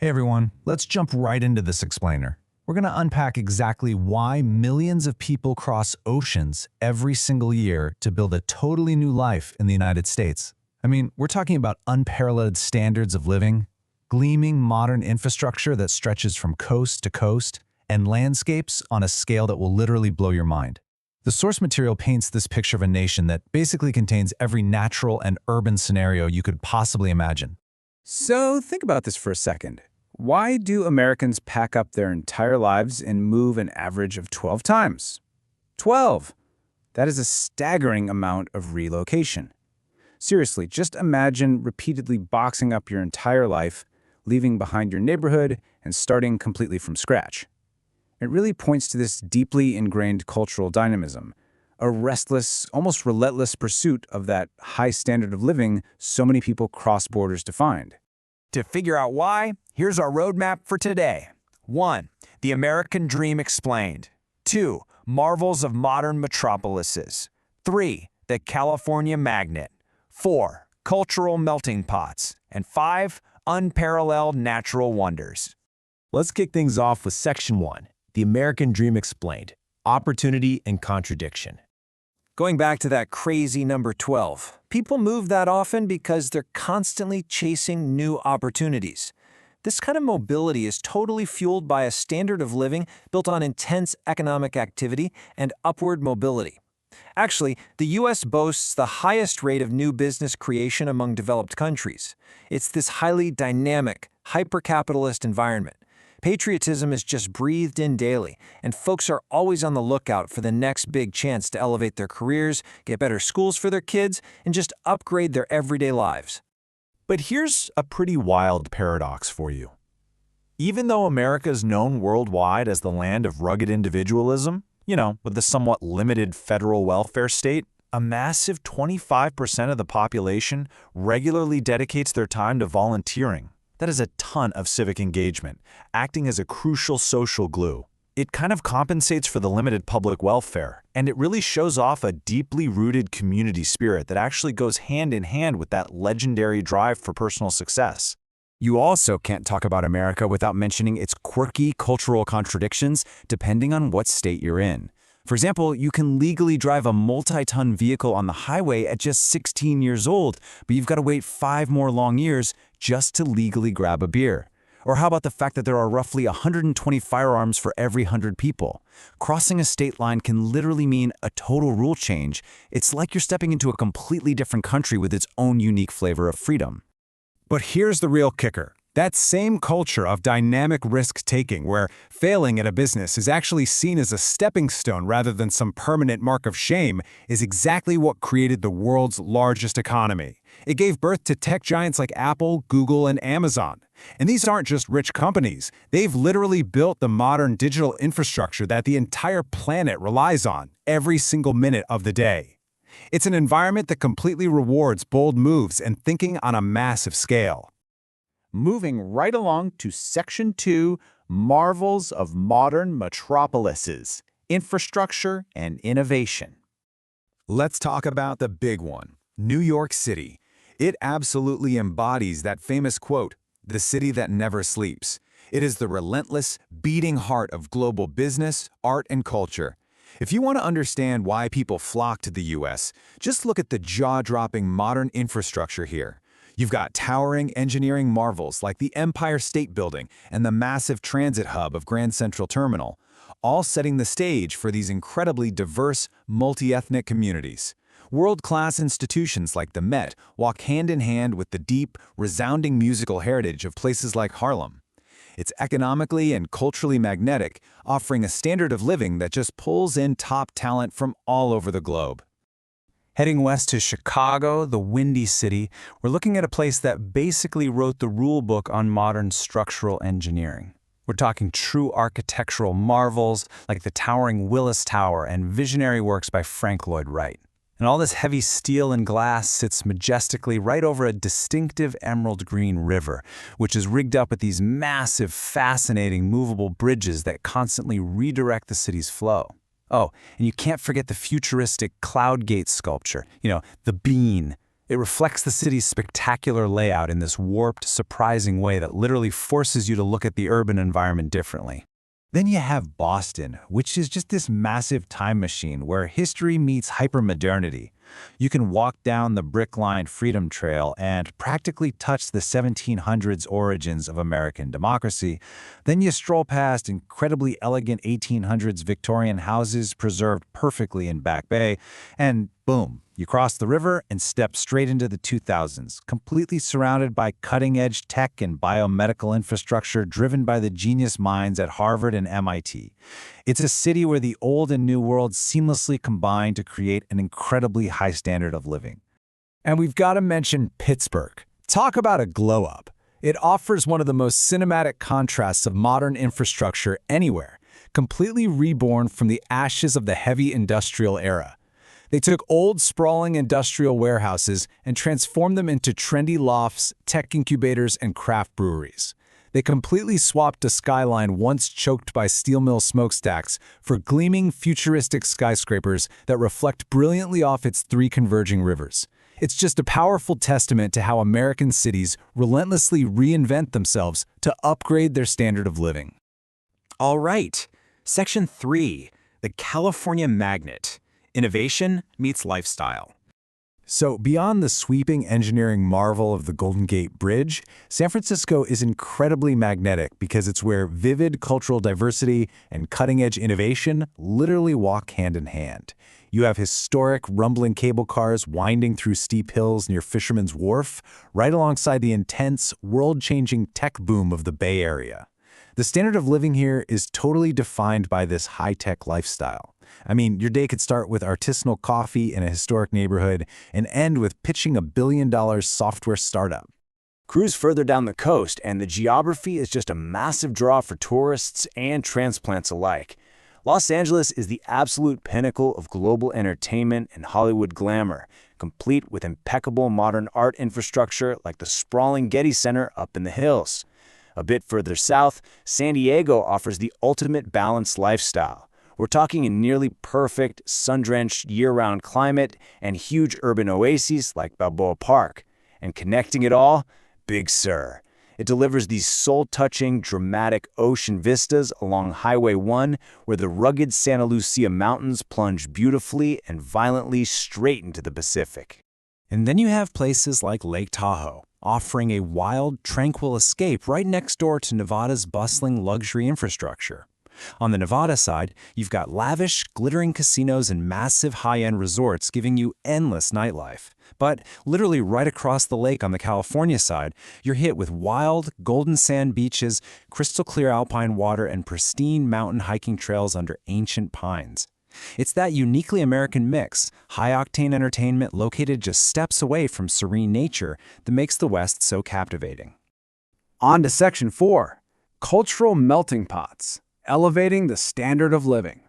Hey everyone, let's jump right into this explainer. We're going to unpack exactly why millions of people cross oceans every single year to build a totally new life in the United States. We're talking about unparalleled standards of living, gleaming modern infrastructure that stretches from coast to coast, and landscapes on a scale that will literally blow your mind. The source material paints this picture of a nation that basically contains every natural and urban scenario you could possibly imagine. So think about this for a second. Why do Americans pack up their entire lives and move an average of 12 times? 12! That is a staggering amount of relocation. Seriously, just imagine repeatedly boxing up your entire life, leaving behind your neighborhood, and starting completely from scratch. It really points to this deeply ingrained cultural dynamism, a restless, almost relentless pursuit of that high standard of living so many people cross borders to find. To figure out why, here's our roadmap for today. 1. The American Dream Explained. 2. Marvels of Modern Metropolises. 3. The California Magnet. 4. Cultural Melting Pots. And 5. Unparalleled Natural Wonders. Let's kick things off with Section 1, The American Dream Explained, Opportunity and Contradiction. Going back to that crazy number 12, people move that often because they're constantly chasing new opportunities. This kind of mobility is totally fueled by a standard of living built on intense economic activity and upward mobility. Actually, the U.S. boasts the highest rate of new business creation among developed countries. It's this highly dynamic, hyper-capitalist environment. Patriotism is just breathed in daily, and folks are always on the lookout for the next big chance to elevate their careers, get better schools for their kids, and just upgrade their everyday lives. But here's a pretty wild paradox for you. Even though America is known worldwide as the land of rugged individualism, with the somewhat limited federal welfare state, a massive 25% of the population regularly dedicates their time to volunteering. That is a ton of civic engagement, acting as a crucial social glue. It kind of compensates for the limited public welfare, and it really shows off a deeply rooted community spirit that actually goes hand in hand with that legendary drive for personal success. You also can't talk about America without mentioning its quirky cultural contradictions depending on what state you're in. For example, you can legally drive a multi-ton vehicle on the highway at just 16 years old, but you've got to wait 5 more long years just to legally grab a beer. Or how about the fact that there are roughly 120 firearms for every 100 people? Crossing a state line can literally mean a total rule change. It's like you're stepping into a completely different country with its own unique flavor of freedom. But here's the real kicker. That same culture of dynamic risk-taking, where failing at a business is actually seen as a stepping stone rather than some permanent mark of shame, is exactly what created the world's largest economy. It gave birth to tech giants like Apple, Google, and Amazon. And these aren't just rich companies. They've literally built the modern digital infrastructure that the entire planet relies on every single minute of the day. It's an environment that completely rewards bold moves and thinking on a massive scale. Moving right along to Section 2, Marvels of Modern Metropolises, Infrastructure and Innovation. Let's talk about the big one, New York City. It absolutely embodies that famous quote, "The city that never sleeps." It is the relentless, beating heart of global business, art, and culture. If you want to understand why people flock to the U.S., just look at the jaw-dropping modern infrastructure here. You've got towering engineering marvels like the Empire State Building and the massive transit hub of Grand Central Terminal, all setting the stage for these incredibly diverse, multi-ethnic communities. World-class institutions like the Met walk hand in hand with the deep, resounding musical heritage of places like Harlem. It's economically and culturally magnetic, offering a standard of living that just pulls in top talent from all over the globe. Heading west to Chicago, the Windy City, we're looking at a place that basically wrote the rule book on modern structural engineering. We're talking true architectural marvels like the towering Willis Tower and visionary works by Frank Lloyd Wright. And all this heavy steel and glass sits majestically right over a distinctive emerald green river, which is rigged up with these massive, fascinating, movable bridges that constantly redirect the city's flow. Oh, and you can't forget the futuristic Cloud Gate sculpture, the bean. It reflects the city's spectacular layout in this warped, surprising way that literally forces you to look at the urban environment differently. Then you have Boston, which is just this massive time machine where history meets hypermodernity. You can walk down the brick-lined Freedom Trail and practically touch the 1700s origins of American democracy. Then you stroll past incredibly elegant 1800s Victorian houses preserved perfectly in Back Bay, and boom, you cross the river and step straight into the 2000s, completely surrounded by cutting-edge tech and biomedical infrastructure driven by the genius minds at Harvard and MIT. It's a city where the old and new worlds seamlessly combine to create an incredibly high standard of living. And we've got to mention Pittsburgh. Talk about a glow-up. It offers one of the most cinematic contrasts of modern infrastructure anywhere, completely reborn from the ashes of the heavy industrial era. They took old, sprawling industrial warehouses and transformed them into trendy lofts, tech incubators, and craft breweries. They completely swapped a skyline once choked by steel mill smokestacks for gleaming, futuristic skyscrapers that reflect brilliantly off its three converging rivers. It's just a powerful testament to how American cities relentlessly reinvent themselves to upgrade their standard of living. All right, Section 3, the California Magnet. Innovation meets lifestyle. So beyond the sweeping engineering marvel of the Golden Gate Bridge, San Francisco is incredibly magnetic because it's where vivid cultural diversity and cutting-edge innovation literally walk hand in hand. You have historic, rumbling cable cars winding through steep hills near Fisherman's Wharf, right alongside the intense, world-changing tech boom of the Bay Area. The standard of living here is totally defined by this high-tech lifestyle. I mean, your day could start with artisanal coffee in a historic neighborhood and end with pitching a billion-dollar software startup. Cruise further down the coast, and the geography is just a massive draw for tourists and transplants alike. Los Angeles is the absolute pinnacle of global entertainment and Hollywood glamour, complete with impeccable modern art infrastructure like the sprawling Getty Center up in the hills. A bit further south, San Diego offers the ultimate balanced lifestyle. We're talking a nearly perfect, sun-drenched, year-round climate and huge urban oases like Balboa Park. And connecting it all, Big Sur. It delivers these soul-touching, dramatic ocean vistas along Highway 1, where the rugged Santa Lucia Mountains plunge beautifully and violently straight into the Pacific. And then you have places like Lake Tahoe, offering a wild, tranquil escape right next door to Nevada's bustling luxury infrastructure. On the Nevada side, you've got lavish, glittering casinos and massive high-end resorts giving you endless nightlife. But literally right across the lake on the California side, you're hit with wild, golden sand beaches, crystal clear alpine water, and pristine mountain hiking trails under ancient pines. It's that uniquely American mix, high-octane entertainment located just steps away from serene nature, that makes the West so captivating. On to Section 4, cultural melting pots, elevating the standard of living.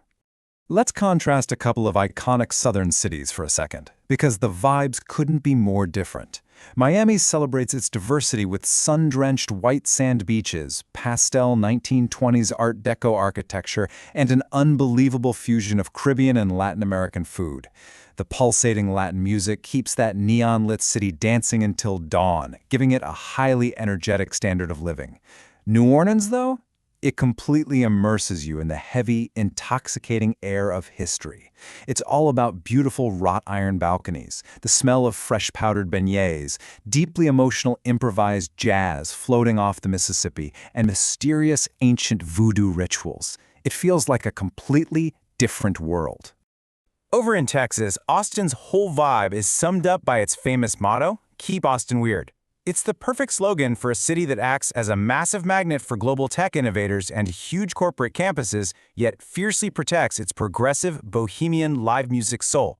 Let's contrast a couple of iconic southern cities for a second, because the vibes couldn't be more different. Miami celebrates its diversity with sun-drenched white sand beaches, pastel 1920s Art Deco architecture, and an unbelievable fusion of Caribbean and Latin American food. The pulsating Latin music keeps that neon-lit city dancing until dawn, giving it a highly energetic standard of living. New Orleans, though? It completely immerses you in the heavy, intoxicating air of history. It's all about beautiful wrought iron balconies, the smell of fresh powdered beignets, deeply emotional improvised jazz floating off the Mississippi, and mysterious ancient voodoo rituals. It feels like a completely different world. Over in Texas, Austin's whole vibe is summed up by its famous motto, "Keep Austin Weird." It's the perfect slogan for a city that acts as a massive magnet for global tech innovators and huge corporate campuses, yet fiercely protects its progressive, bohemian live music soul.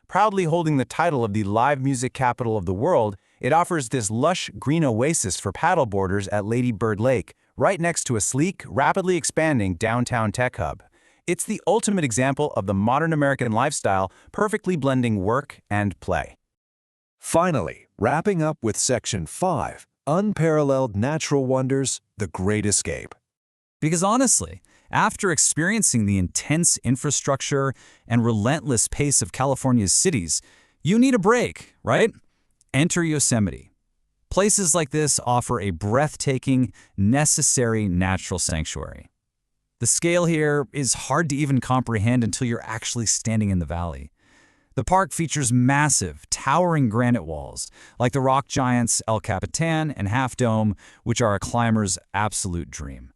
Proudly holding the title of the live music capital of the world, it offers this lush green oasis for paddleboarders at Lady Bird Lake, right next to a sleek, rapidly expanding downtown tech hub. It's the ultimate example of the modern American lifestyle, perfectly blending work and play. Finally, wrapping up with Section 5, Unparalleled Natural Wonders, The Great Escape. Because honestly, after experiencing the intense infrastructure and relentless pace of California's cities, you need a break, right? Enter Yosemite. Places like this offer a breathtaking, necessary natural sanctuary. The scale here is hard to even comprehend until you're actually standing in the valley. The park features massive, towering granite walls, like the rock giants El Capitan and Half Dome, which are a climber's absolute dream.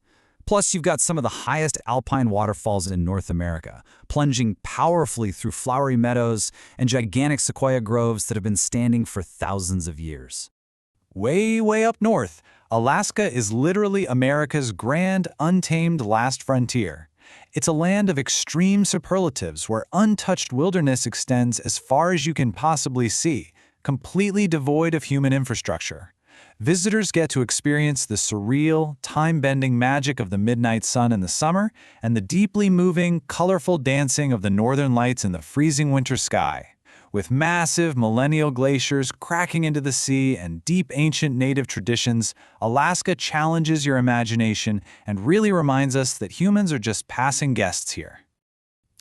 Plus, you've got some of the highest alpine waterfalls in North America, plunging powerfully through flowery meadows and gigantic sequoia groves that have been standing for thousands of years. Way up north, Alaska is literally America's grand, untamed last frontier. It's a land of extreme superlatives where untouched wilderness extends as far as you can possibly see, completely devoid of human infrastructure. Visitors get to experience the surreal, time-bending magic of the midnight sun in the summer and the deeply moving, colorful dancing of the northern lights in the freezing winter sky. With massive millennial glaciers cracking into the sea and deep ancient native traditions, Alaska challenges your imagination and really reminds us that humans are just passing guests here.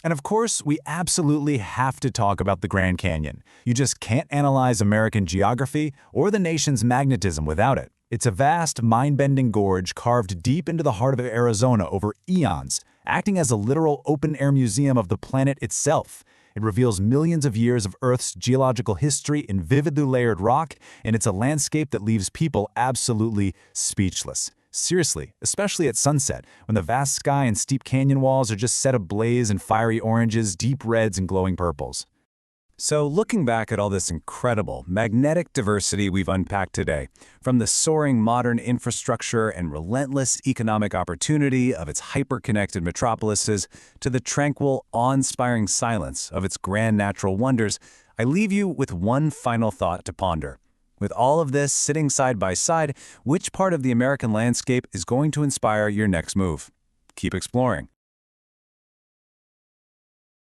And of course, we absolutely have to talk about the Grand Canyon. You just can't analyze American geography or the nation's magnetism without it. It's a vast, mind-bending gorge carved deep into the heart of Arizona over eons, acting as a literal open-air museum of the planet itself. It reveals millions of years of Earth's geological history in vividly layered rock, and it's a landscape that leaves people absolutely speechless. Seriously, especially at sunset, when the vast sky and steep canyon walls are just set ablaze in fiery oranges, deep reds, and glowing purples. So looking back at all this incredible, magnetic diversity we've unpacked today, from the soaring modern infrastructure and relentless economic opportunity of its hyper-connected metropolises to the tranquil, awe-inspiring silence of its grand natural wonders, I leave you with one final thought to ponder. With all of this sitting side by side, which part of the American landscape is going to inspire your next move? Keep exploring.